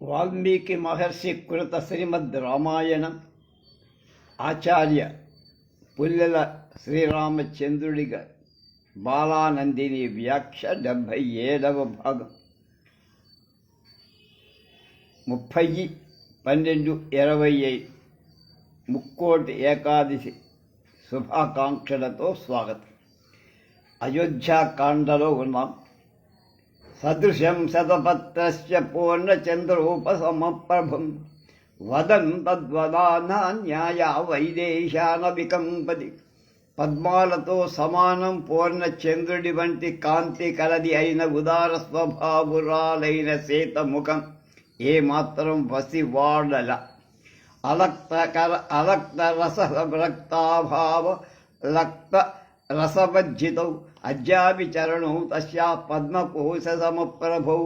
వాల్మీకి మహర్షి కృత శ్రీమద్ రామాయణం ఆచార్య పుల్లెల శ్రీరామచంద్రుడిగా బాలానందిని వ్యాఖ్య 77వ భాగం 30/12/25 ముక్కోటి ఏకాదశి శుభాకాంక్షలతో స్వాగతం. అయోధ్యాకాండలో ఉన్నాం. సదృశం శతపత్రస్య పూర్ణచంద్రోపసమప్రభం వదం తద్వదానాన్యాయ వైదేశాన వికంపతి. పద్మాలతో సమానం పూర్ణచంద్రుడి వంటి కాంతి కలది అయిన ఉదార స్వభావురాలైన సీతముఖం ఏమాత్రం వసివాడల. అలక్త రసరక్తాభావ లక్త రసవజ్జితౌ అజ్జాపి చరణౌ తస్యా పద్మకోశ సమప్రభౌ.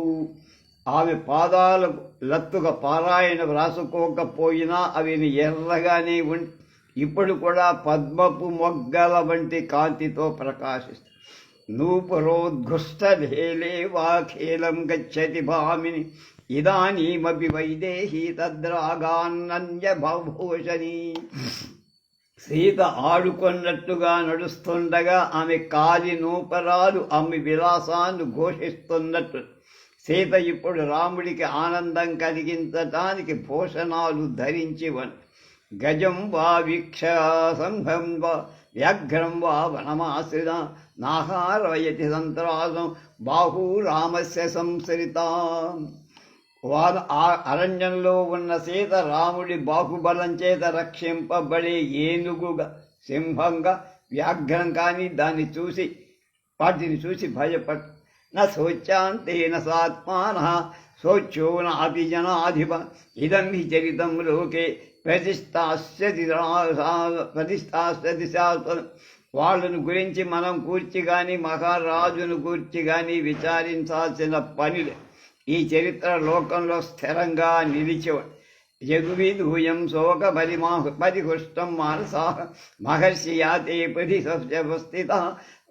ఆమె పాదాలకు లత్తుగా పారాయణ వ్రాసుకోకపోయినా అవి ఎర్రగానే ఉండి ఇప్పుడు కూడా పద్మపు మొగ్గల వంటి కాంతితో ప్రకాశిస్తాయి. నూపురోద్ఘుష్టేలే వాఖేలం గచ్చతి భామిని ఇదానీమపి వైదేహీ తద్రాగాన్నన్య భూషణీ. సీత ఆడుకున్నట్టుగా నడుస్తుండగా ఆమె కాలి నూపరాలు ఆమె విలాసాన్ని ఘోషిస్తున్నట్టు సీత ఇప్పుడు రాముడికి ఆనందం కలిగించటానికి భూషణాలు ధరించి గజం వా వీక్ష సంఘం వా వ్యాఘ్రం వా వనమాశ్రిత నాహారయతి సంత్రాసం బాహూ రామస్య సంసరిత. వారు ఆ అరణ్యంలో ఉన్న సీత రాముడి బాహుబలం చేత రక్షింపబడే ఏనుగుగా, సింహంగా, వ్యాఘ్రం కానీ వాటిని చూసి భయపడ నోచ్యాంతేన సాత్మాన శోచ్యో నాపి జనాధిప ఇదం హి చరితం లోకే ప్రతిష్టాస్యతి శాశ్వతం. వాళ్ళను గురించి మనం కూర్చి కానీ మహారాజును కూర్చి కానీ విచారించాల్సిన పనిలే. ఈ చరిత్ర లోకంలో స్థిరంగా నిలిచేవాడు. జగువిదూయం శోక పరిహుష్టం మానసా మహర్షి యాతే పరిస్థిత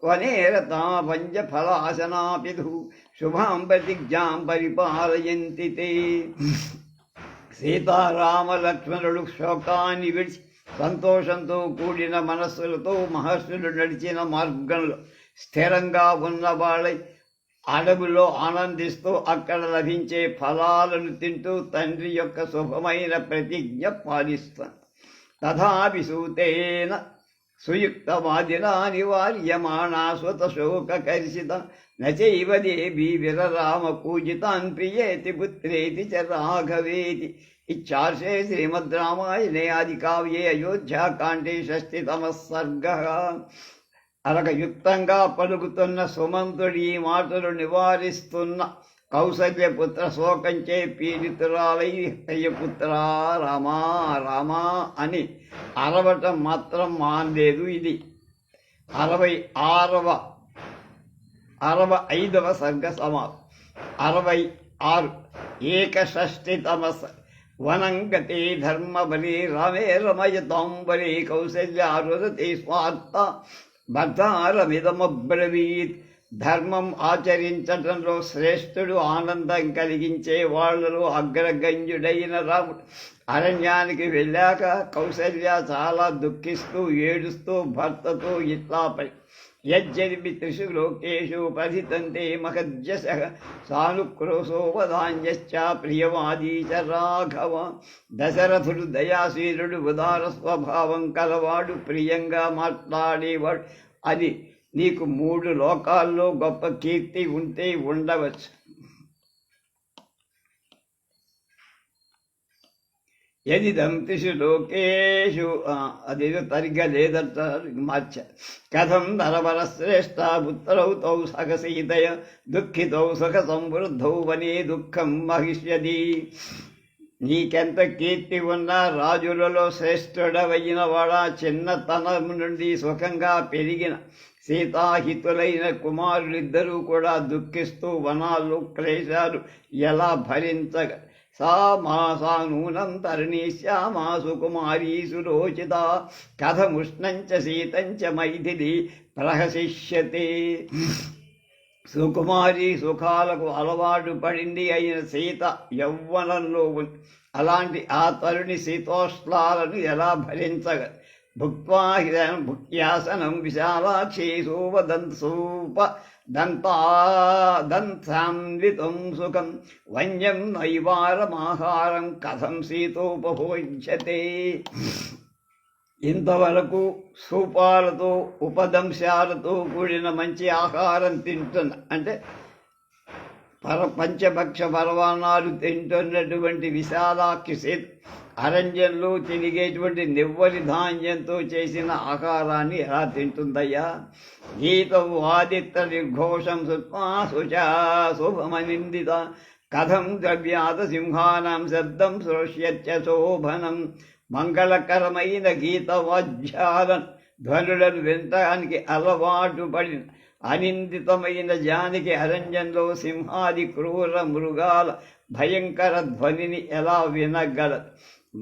వనేరతా పంచఫలాసనాపిధు శుభాం ప్రతిజ్ఞాం పరిపాలయంతి తే. సీతారామ లక్ష్మణుడు శోకాన్ని విడిచి సంతోషంతో కూడిన మనస్సులతో మహర్షులు నడిచిన మార్గంలో స్థిరంగా ఉన్నవాళ్ళై అడవులో ఆనందిస్తూ అక్కడ లభించే ఫలాలను తింటూ తండ్రి యొక్క శుభమైన ప్రతిజ్ఞ పాలిస్తాను. తథాపి సూతేన సుయుక్తవాదినా నివార్యమాణా స్వతశోకర్షిత నచైవ దేవీ విరరామ పూజితాన్ ప్రియేతి పుత్రేతి చ రాఘవేతి. ఇచ్చార్షే శ్రీమద్ రామాయణే ఆది కావ్యే అయోధ్యాకాండే 6వ సర్గః. అరగయుక్తంగా పలుకుతున్న సుమంతుడి ఈ మాటలు నివారిస్తున్న కౌసల్యపుత్ర శోకంచే పీడితురాలై అయ్యపుత్ర రామా రామా అని అరవటం మాత్రం మానలేదు. ఇది 65వ సర్గ సమాప్తం. 66 ఏకషష్ఠితమ వనంగతే ధర్మబలి రమే రమయతాం బలి కౌసల్యారుదతే స్వార్థ భర్తారమిదమబ్రవీత్. ధర్మం ఆచరించటంలో శ్రేష్ఠుడు, ఆనందం కలిగించే వాళ్లలో అగ్రగణ్యుడైన రాముడు అరణ్యానికి వెళ్ళాక కౌసల్య చాలా దుఃఖిస్తూ ఏడుస్తూ భర్తతో ఇట్లా యజ్జరిపి 3 లోకేషు పఠితంతే మహజ్జసః సానుక్రోశో వదాన్యశ్చ ప్రియవాదీ చ రాఘవ. దశరథుడు దయాశీలుడు, ఉదార స్వభావం కలవాడు, ప్రియంగా మాట్లాడేవాడు. అది నీకు 3 లోకాల్లో గొప్ప కీర్తి ఉంటే ఉండవచ్చు. యదిదం 3 లోకేషు అదేదో తరిగ్గా లేదంట మార్చ. కథం నరవరశ్రేష్ఠ పుత్రౌ తౌ సహసీతయ దుఃఖితౌ సుఖ సమృద్ధౌ వనే దుఃఖం మహిష్యది. నీకెంత కీర్తి ఉన్నా రాజులలో శ్రేష్ఠుడవైన వాడా చిన్నతనం నుండి సుఖంగా పెరిగిన సీతాహితులైన కుమారులిద్దరూ కూడా దుఃఖిస్తూ వనాలు క్లేశాలు ఎలా భరించగ. సా మాసానూనం తరణీ శ్యామా సుకుమారీ సులోచిత కథముష్ణంచ శీతంచ మైథిలి ప్రహసిష్యతే. సుకుమారి సుఖాలకు అలవాటు పడింది అయిన సీత యౌవనంలో ఉంది. అలాంటి ఆ తరుణి శీతోష్ణాలను ఎలా భరించగ భుక్వా భుక్యాసనం విశాలాక్షి దంతాన్వితం సుఖం వన్యం నైవారమాహారం కథం సీతోపభోజ్యతే. ఇంతవరకు సూపాలతో ఉపదంశాలతో కూడిన మంచి ఆహారం తింటున్న అంటే పంచభక్ష పరవాణాలు తింటున్నటువంటి విశాలాక్షి సీత అరణ్యంలో తిరిగేటువంటి నివ్వరి ధాన్యంతో చేసిన ఆహారాన్ని ఎలా తింటుందయ్యా? గీతం వాదిత్ర నిర్ఘోషం సుత్మా శుచా శోభమనిందిత కథం ద్రవ్యాత సింహానాం శబ్దం శ్రోష్యత్య శోభనం. మంగళకరమైన గీతవాద్యాలను ధ్వనులను వినటానికి అలవాటు పడిన అనిందితమైన జానికి అరణ్యంలో సింహాది క్రూర మృగాల భయంకర ధ్వనిని ఎలా వినగలదు?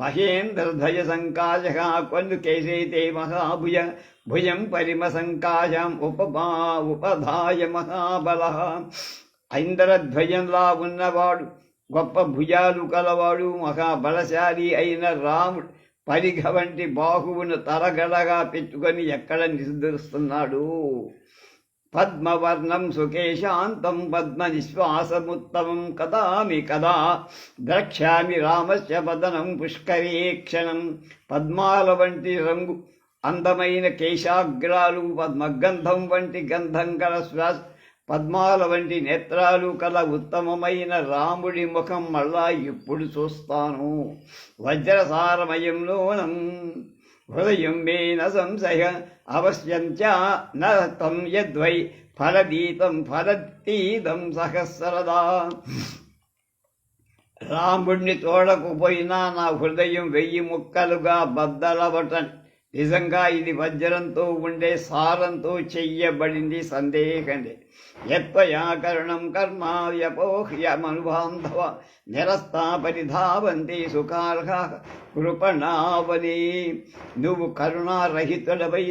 మహేంద్రధ్వజ సంకాశ కొన్ను కేశైతే మహాభుజ భుజం పరిమ సంకాశం ఉపధాయ మహాబల. ఐంద్రధ్వజంలా ఉన్నవాడు, గొప్ప భుజాలు కలవాడు, మహాబలశాలి అయిన రాముడు పరిఘ వంటి బాహువును తరగడగా పెట్టుకొని ఎక్కడ నిద్రిస్తున్నాడు? పద్మవర్ణం సుకేశాంతం పద్మ నిశ్వాసముత్తమం కదామి కదా ద్రక్ష్యామి రామస్య వదనం పుష్కరీక్షణం. పద్మాల వంటి రంగు, అందమైన కేశాగ్రాలు, పద్మగంధం వంటి గంధం గల శ్వాస, పద్మాల వంటి నేత్రాలు కల ఉత్తమమైన రాముడి ముఖం మళ్ళా ఇప్పుడు చూస్తాను. వజ్రసారమయంలోనం హృదయం మే న సంశయ అవశ్యం చ న తం యద్వై ఫలదీతం ఫలతీదం సహస్రదా. రాముడిని తోడకపోయినా నా హృదయం 1000 ముక్కలుగా బద్దలవటం నిజంగా ఇది వజ్రంతో ఉండే సారంతో చెయ్యబడింది, సందేహం లేదు. యత్వయాకరణం కర్మ వ్యపోహ్యమనుబాంధవ నిరస్తా పరిధావంతి సుఖార్హ కృపణావని. నువ్వు కరుణారహితుడవై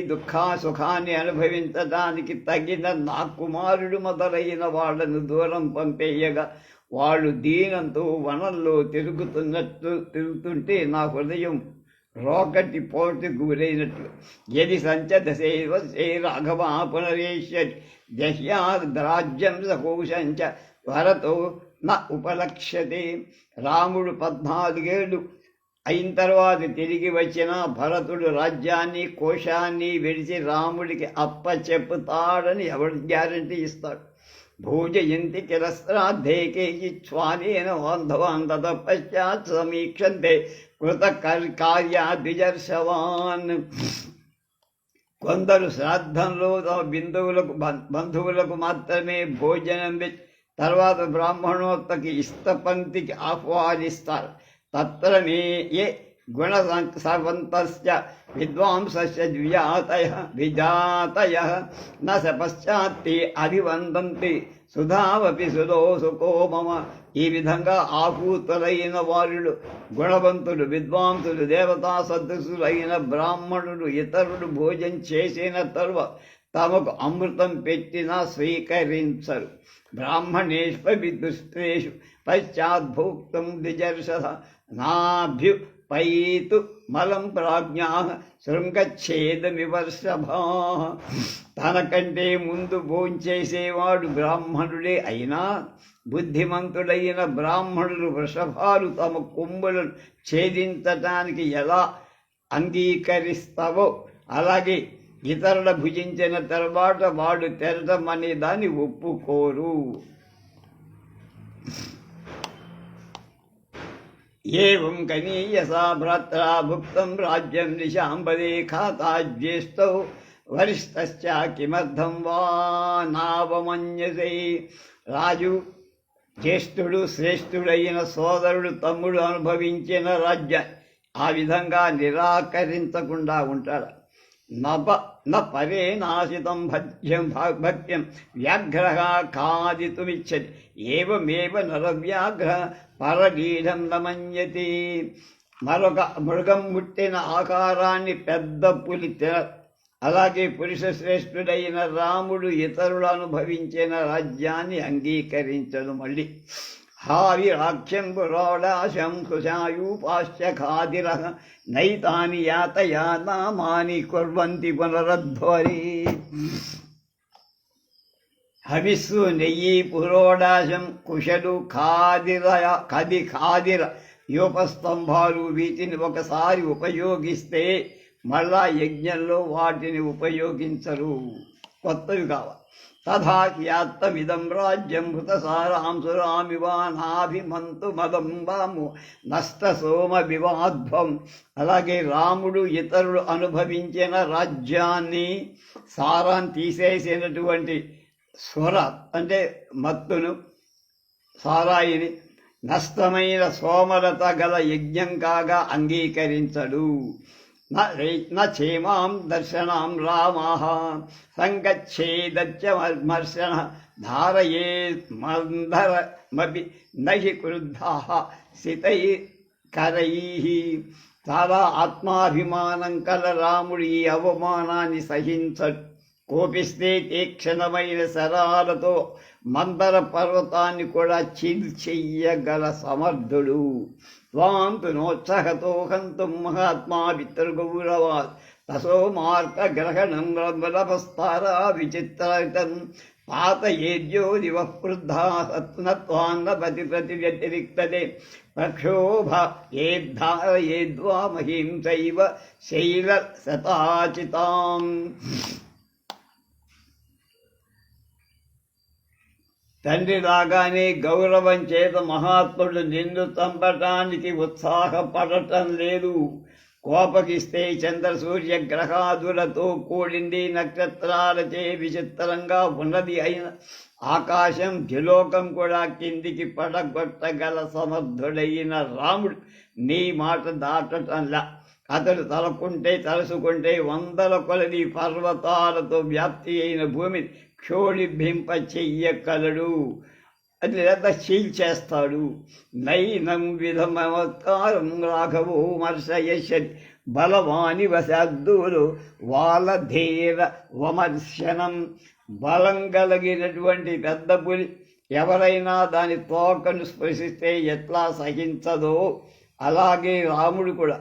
సుఖాన్ని అనుభవించడానికి తగిన నా కుమారుడు మొదలైన వాళ్ళను దూరం పంపేయగా వాళ్ళు దీనంతో వనంలో తిరుగుతుంటే నా హృదయం రోకటి పోటుకు గురైనట్లు. యది సంచదశే రాఘవ పునరేశ్వరి దహ్యాద్రాజ్యం సకోశంచ భరతో న ఉపలక్ష్యతే. రాముడు 14 ఏళ్ళు అయిన తర్వాత తిరిగి వచ్చిన భరతుడు రాజ్యాన్ని కోశాన్ని విడిచి రాముడికి అప్పచెప్పుతాడని ఎవడు గ్యారంటీ ఇస్తాడు? భోజయంతి కిరస్రాద్ధే కేచిచ్వానేన బాంధవాన్ తత పశ్చాత్ సమీక్షంతే కృత కార్యాద్విజర్షవాన్. కొందరు శ్రాద్ధంలో తమ బంధువులకు మాత్రమే భోజనం పెట్టి తర్వాత బ్రాహ్మణోత్తకి ఇష్టపంక్తికి ఆహ్వానిస్తారు. తత్ర మే ఏ గుణసంతస్య విద్వాంసస్య విజాతయ న స పశ్చాత్తే అభివందంతి సుధావపి సుదోసుకో మమ. ఈ విధంగా ఆహూతులైన వారులు, గుణవంతులు, విద్వాంసులు, దేవతా సదృశులైన బ్రాహ్మణులు ఇతరులు భోజనం చేసిన తరువాత తమకు అమృతం పెట్టినా స్వీకరించరు. బ్రాహ్మణేష్వపి దుష్ట్రేషు పశ్చాద్భోక్తం ద్విజర్షధ నాభ్యుపైతు మలం ప్రాజ్ఞా శృంగచ్ఛేదమివర్షభా. తనకంటే ముందు భోంచేసేవాడు బ్రాహ్మణుడే అయినా బుద్ధిమంతుడైన బ్రాహ్మణులు వృషభాలు తమ కొమ్ములను ఛేదించటానికి ఎలా అంగీకరిస్తావో అలాగే ఇతరుల భుజించిన తర్వాత వాడు తెరటం అనే దాన్ని ఒప్పుకోరు. ఏం కనీయసా భ్రాత్రా భుక్తం రాజ్యం నిశాంబదే ఖాతా జ్యేష్ఠౌ వరిష్ఠశ్చ కిమర్థం వా నావమన్యసే. రాజు జ్యేష్ఠుడు శ్రేష్ఠుడైన సోదరుడు తమ్ముడు అనుభవించిన రాజ్యం ఆ విధంగా నిరాకరించకుండా ఉంటాడు. న పరే నాశితం భక్త్యం వ్యాఘ్ర ఖాదితుమిచ్చతి ఏమేవ నరవ్యాఘ్ర పరగీఢం నమన్యతి. మరొక మృగం ముట్టిన ఆకారాన్ని పెద్ద పులి అలాగే పురుష శ్రేష్ఠుడైన రాముడు ఇతరులు అనుభవించిన రాజ్యాన్ని అంగీకరించడు. మళ్ళీ హావిరాఖ్యం పురోడాశం కుశాయూపాశ్చఖాదిర నైతాని యాతయానామాని కుర్వంతి పునరధ్వరి. హవిస్సు, నెయ్యి, పురోడాశం, కుశలు, ఖాదిర యూపస్తంభాలు వీటిని ఒకసారి ఉపయోగిస్తే మళ్ళా యజ్ఞంలో వాటిని ఉపయోగించరు, కొత్తవి కావాలి. తథాఖ్యాత్తమిదం రాజ్యం హృతసారాంసురామివానాభిమంతు మదంబాము నష్ట సోమ వివాధ్వం. అలాగే రాముడు ఇతరులు అనుభవించిన రాజ్యాన్ని సారాన్ని తీసేసినటువంటి స్వర అంటే మత్తును, సారాయిని నష్టమైన సోమలత గల యజ్ఞం కాగా అంగీకరించడు. నేమాం దర్శనాం రామాః సంగచ్చేదర్శన ధారయేన్మందరమపి నహి క్రుద్ధాః సితైకరైః. చాలా ఆత్మాభిమానం కల రాముడు ఈ అవమానాన్ని సహించడు. కోపిస్తే తీక్షణమైన శరాలతో మందర పర్వతాన్ని కూడా చీల్చెయ్యగల సమర్థుడు. త్వాం తు నోత్సహతో హంతుం మహాత్మా పితృగౌరవాత్ తసో మార్గగ్రహణం రమరపస్తారా విచిత్రతం పాతయేద్యో దివః వృద్ధా సత్నత్వాన్నపతి ప్రతివ్యతిరిక్తతే ప్రక్షోభ ఏద్ధారయేద్వా మహీం చైవ శైల శతాచితాం. తండ్రి రాగానే గౌరవం చేత మహాత్ముడు నిన్ను చంపటానికి ఉత్సాహపడటం లేదు. కోపగిస్తే చంద్ర సూర్య గ్రహాదులతో కూడింది నక్షత్రాలచే విచిత్రంగా ఉన్నది అయిన ఆకాశం ద్యులోకం కూడా కిందికి పడగొట్టగల సమర్థుడైన రాముడు నీ మాట దాటటంలా. అతడు తలుసుకుంటే వందల కొలది పర్వతాలతో వ్యాప్తి అయిన భూమిని క్షోళింప చెయ్యగలడు, అది లేదా చీల్చేస్తాడు. నైనం విధమకారం రాఘవో మర్శయశతి బలవాని వశాద్దులు వాలధీర వమర్శనం. బలం కలిగినటువంటి పెద్ద పులి ఎవరైనా దాని తోకను స్పృశిస్తే ఎట్లా సహించదో అలాగే రాముడు కూడా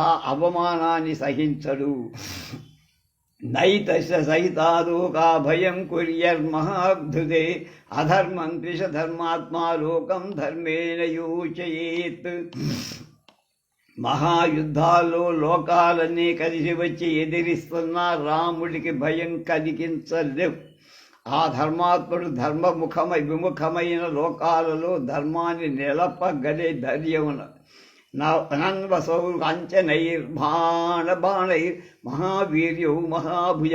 ఆ అవమానాన్ని సహించడు. నైతస్య సహితాదోకా భయం కుర్యర్మహాబ్ధుదే అధర్మం త్రిషధర్మాత్మా లోకం ధర్మేణ యోచయేత్. మహాయుద్ధాల్లో లోకాలన్నీ కలిసి వచ్చి ఎదిరిస్తున్న రాముడికి భయం కలిగించలేవు. ఆ ధర్మాత్ముడు విముఖమైన లోకాలలో ధర్మాన్ని నిలపగలే ధైర్యమున నన్వసౌ కాంచనైర్బాణైర్ మహావీర్యౌ మహాభుజ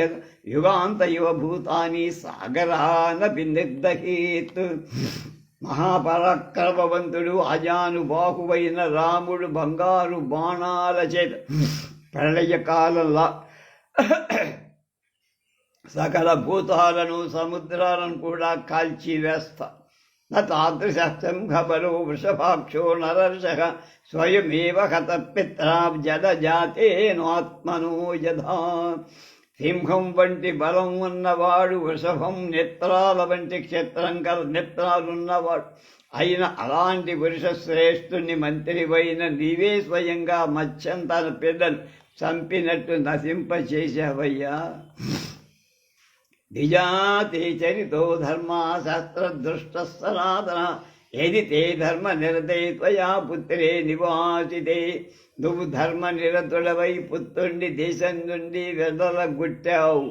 యుగాంతయవ భూతాని సాగరానపి నిర్దహేత్. మహాపరాక్రమవంతుడు అజానుబాహువైన రాముడు బంగారు బాణాల చేత ప్రళయకాలంలో సకల భూతాలను సముద్రాలను కూడా కాల్చివేస్తా. తాదృశం ఖబరో వృషభాక్షో నరర్షః స్వయమేవ హతపిత్రాం జలజాతేనాత్మనో యథా. సింహం వంటి బలం ఉన్నవాడు, వృషభం నేత్రాల వంటి నేత్రాలున్నవాడు అయిన అలాంటి పురుష శ్రేష్ఠుని మంత్రివైన నీవే స్వయంగా మత్స్యం తన పిల్లలు చంపినట్టు నశింపచేశావయ్యా. ద్విజాతే చరితో ధర్మశాస్త్రదృష్ట సనాతన యది తే ధర్మ నిరతే త్వయా పుత్రే నివాసితే. నువ్వు ధర్మ నిరతుడవై పుత్రుణ్ణి దేశం నుండి వెదలగొట్టావు.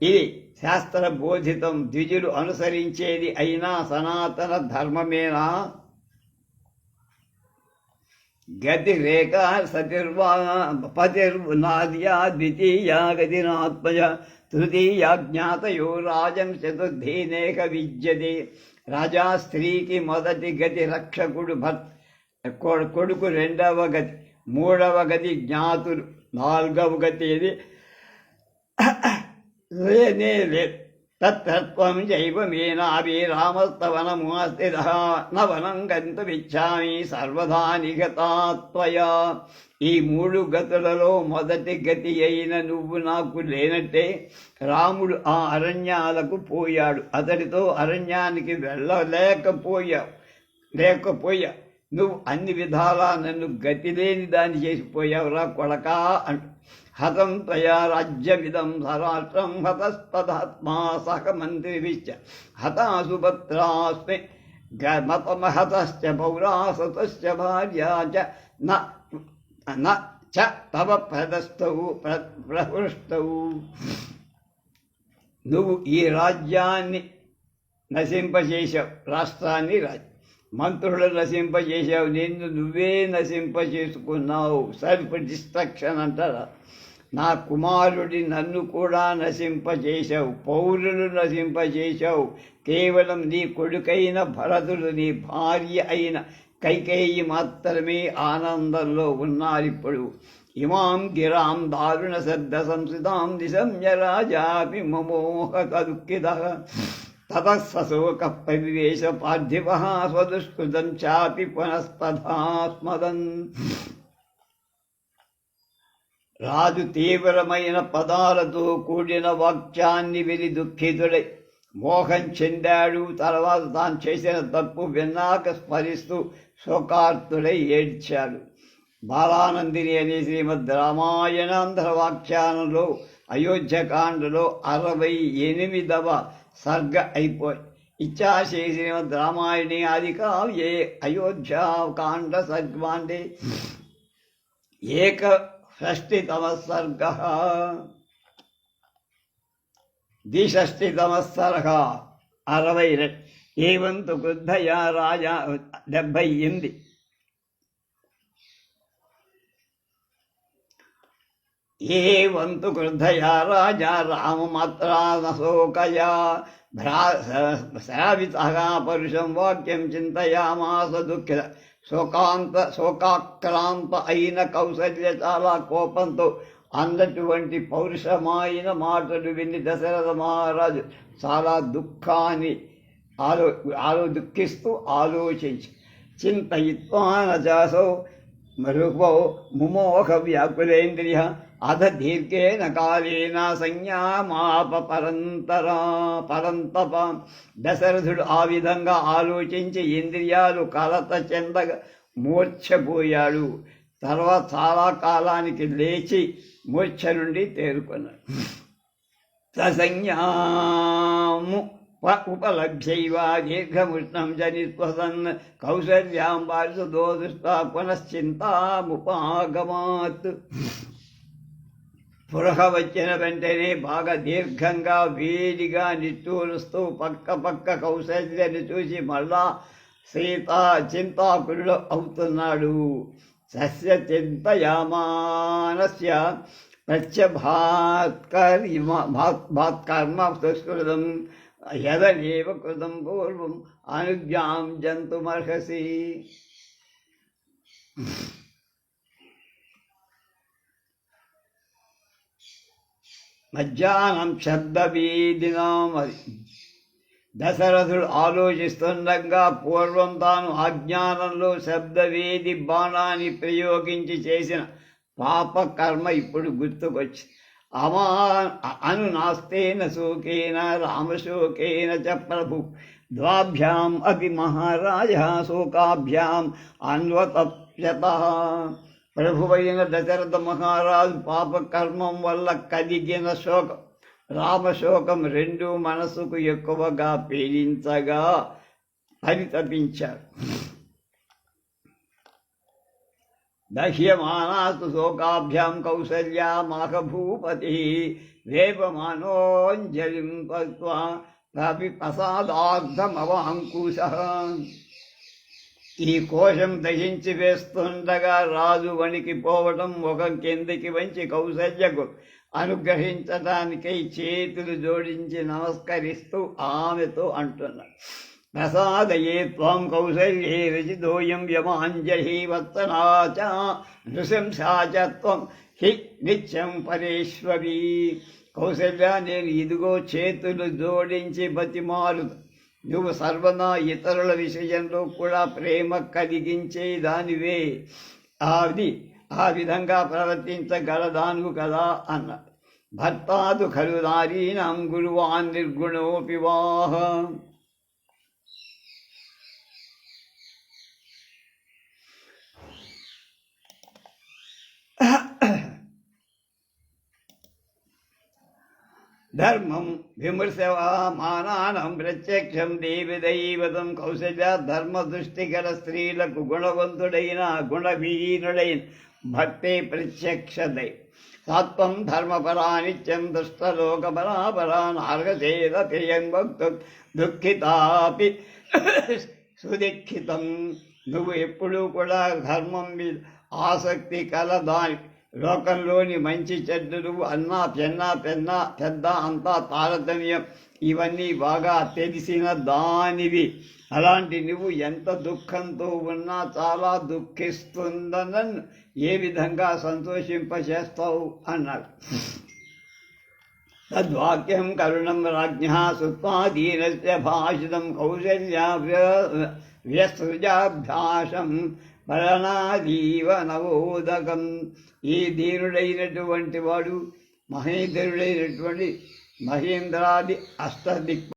ఇది శాస్త్ర బోధితం, ద్విజులు అనుసరించేది అయినా సనాతన ధర్మమేనా? గతిరేక పతిర్నాద్యా ద్వితీయా గతినాత్మజ తృతీయా జ్ఞాతయో రాజం చతుర్థీనేక విద్యతే. రాజా స్త్రీకి మొదటి గతి రక్షకుడు కొడుకు, రెండవ గతి, మూడవ గతి జ్ఞాతులు, నాలుగవ గతి ఇది లేనే లేదు. తత్త్వం చైవ మే నాభి రామస్తవనమాస్థితః న వనం గంతుమిచ్చామి సర్వదా నిగతా త్వయా. ఈ 3 గతులలో మొదటి గతి అయిన నువ్వు నాకు లేనట్టే రాముడు ఆ అరణ్యాలకు పోయాడు. అతడితో అరణ్యానికి వెళ్ళలేకపోయా. నువ్వు అన్ని విధాలా నన్ను గతి లేని దాన్ని చేసిపోయావురా కొడకా అంటు. హతం త్వయా రాజ్యమిదం సరాష్ట్రం హతస్తదాత్మా సహ మంత్రిభిశ్చ హతాసు పుత్రాస్మి మతమహతశ్చ పౌరాసతశ్చ భార్యా చ న చ తవ ప్రదస్థౌ ప్రహృష్టౌ. నువ్వు ఈ రాజ్యాన్ని నశింపచేశావు, రాష్ట్రాన్ని మంత్రులను నశింపచేశావు, నిన్ను నువ్వే నశింపచేసుకున్నావు. సెల్ఫ్ డిస్ట్రక్షన్ అంటారా. నా కుమారుడి నన్ను కూడా నశింపచేశావు, పౌరులు నశింపచేశావు. కేవలం నీ కొడుకైన భరతుడు, నీ భార్య అయిన కైకేయి మాత్రమే ఆనందంలో ఉన్నారిప్పుడు. ఇమాం గిరాం దారుణ శబ్ద సంస్కృతాం దిశమ్య రాజాపి మమోహక దుఃఖితః తతః సశోక పరివేశ పార్థివః స్వదుష్కృతం చాపి పునస్తథా స్మరన్. రాజు తీవ్రమైన పదాలతో కూడిన వాక్యాన్ని విని దుఃఖితుడై మోహం చెందాడు. తర్వాత తాను చేసిన తప్పు విన్నాక స్మరిస్తూ శోకార్తుడై ఏడ్చాడు. బాలానందిని అనే శ్రీమద్ రామాయణాంధ్రవాఖ్యానంలో అయోధ్యకాండలో 68వ సర్గ అయిపోయి. ఇచ్చాశే శ్రీమద్ రామాయణి ఆది కావ్యే అయోధ్యాకాండ సర్గాండే ఏకషష్టితమ సర్గ. 62 ఏవంతు క్రుద్ధయా రాజా 78. ఏవంతు క్రుద్ధయా రాజా రామమాత్రానశోకయా శ్రావితః పరుషం వాక్యం చింతయామాస దుఃఖిత. శోకాక్రాంత అయిన కౌసల్య చాలా కోపంతో అన్నటువంటి పౌరుషమైన మాటలు విని దశరథ మహారాజు చాలా దుఃఖాన్ని దుఃఖిస్తూ ఆలోచించి చింతయిత్వా నచాసౌ మరుపో ముమోహ వ్యాకులేంద్రియ అధ దీర్ఘేన కాలేన సంజ్ఞామాప పరంతప. దశరథుడు ఆ విధంగా ఆలోచించి ఇంద్రియాలు కలత చెందగా మూర్ఛపోయాడు. తర్వాత చాలా కాలానికి లేచి మూర్ఛ నుండి తేరుకున్నాడు. ససంజ్ఞాము ఉపలభ్యైవ దీర్ఘముష్ణం జనిస్వసన్ కౌసల్యాం వారసుదో దృష్ట్వా పునశ్చింతాముపాగమాత్. పురహ వచ్చిన వెంటనే బాగా దీర్ఘంగా వేడిగా నిట్టూరుస్తూ పక్క కౌసల్యని చూసి మళ్ళా సీత చింతాకులుడు అవుతున్నాడు. సస్య చింతయామానస్య ప్రత్యభాత్కర్మ సుస్కృతం యదనేవ కృతం పూర్వం అనుజ్ఞాం జంతుమర్హసి. మధ్యాహ్నం శబ్దవీదినాం. దశరథుడు ఆలోచిస్తుండగా పూర్వం తాను అజ్ఞానంలో శబ్దవేది బాణాన్ని ప్రయోగించి చేసిన పాపకర్మ ఇప్పుడు గుర్తుకొచ్చి అనునాస్తేన శోకేన రామశోకేన చ ప్రభు ద్వాభ్యాం అపి మహారాజ శోకాభ్యాం అన్వతప్యతః. ప్రభువైన దశరథ మహారాజు పాపకర్మం వల్ల కలిగిన శోకం రామశోకం రెండు మనసుకు ఎక్కువగా పీడించగా పరితపించారు. దహ్యమానాస్తు శోకాభ్యాం కౌసల్యా మాఘభూపతి వేపమానోంజలిం పక్వా ప్రసాదార్థమవాంకుశః. ఈ కోశం దహించి వేస్తుండగా రాజు వణికిపోవడం, ముఖం కిందికి వంచి కౌసల్యకు అనుగ్రహించడానికై చేతులు జోడించి నమస్కరిస్తూ ఆమెతో అంటున్నాడు. ప్రసాదయే త్వం కౌసల్యే రచితోయం యమాంజలి వత్తనా చ నృశంసా చ త్వం హి నిత్యం పరేశ్వరీ. కౌసల్య, నేను ఇదిగో చేతులు జోడించి బతిమాలు, నువ్వు సర్వదా ఇతరుల విషయంలో కూడా ప్రేమ కలిగించే దానివే, ఆ విధంగా ప్రవర్తించగలదాను కదా అన్న. భర్తాదు ఖలు నారీణాం గురువాన్ నిర్గుణోపి వాహ. ధర్మం విమర్శమానానం ప్రత్యక్షం దేవి దైవతం. కౌసల్య, ధర్మ దృష్టి గల స్త్రీలకు గుణవంతుడైన గుణవీరుడైన భక్తే ప్రత్యక్ష దైవం. సత్వం ధర్మపరా నిత్యం దుష్టలోకపరాపరా నార్గసేదప్రియం భక్తు దుఃఖితాపి సుదుఃఖితం. నువ్వు ఎప్పుడూ కూడా ధర్మం మీద ఆసక్తి కలదాని, లోకంలోని మంచి చెడ్డలు అన్నా పెద్ద అంతా తారతమ్యం, ఇవన్నీ బాగా తెలిసిన దానివి. అలాంటి నువ్వు ఎంత దుఃఖంతో ఉన్నా చాలా దుఃఖిస్తుందనన్ను ఏ విధంగా సంతోషింపచేస్తావు అన్నాడు. తద్వాక్యం కరుణం రాజ్ఞ సుత్వాదీనస్య భాషితం కౌసల్యా వ్యసృజాభ్యాసం పరనాదీవ నవోదకం. ఈ దీనుడైనటువంటి వాడు మహేంద్రుడైనటువంటి మహేంద్రాది అష్టదిక్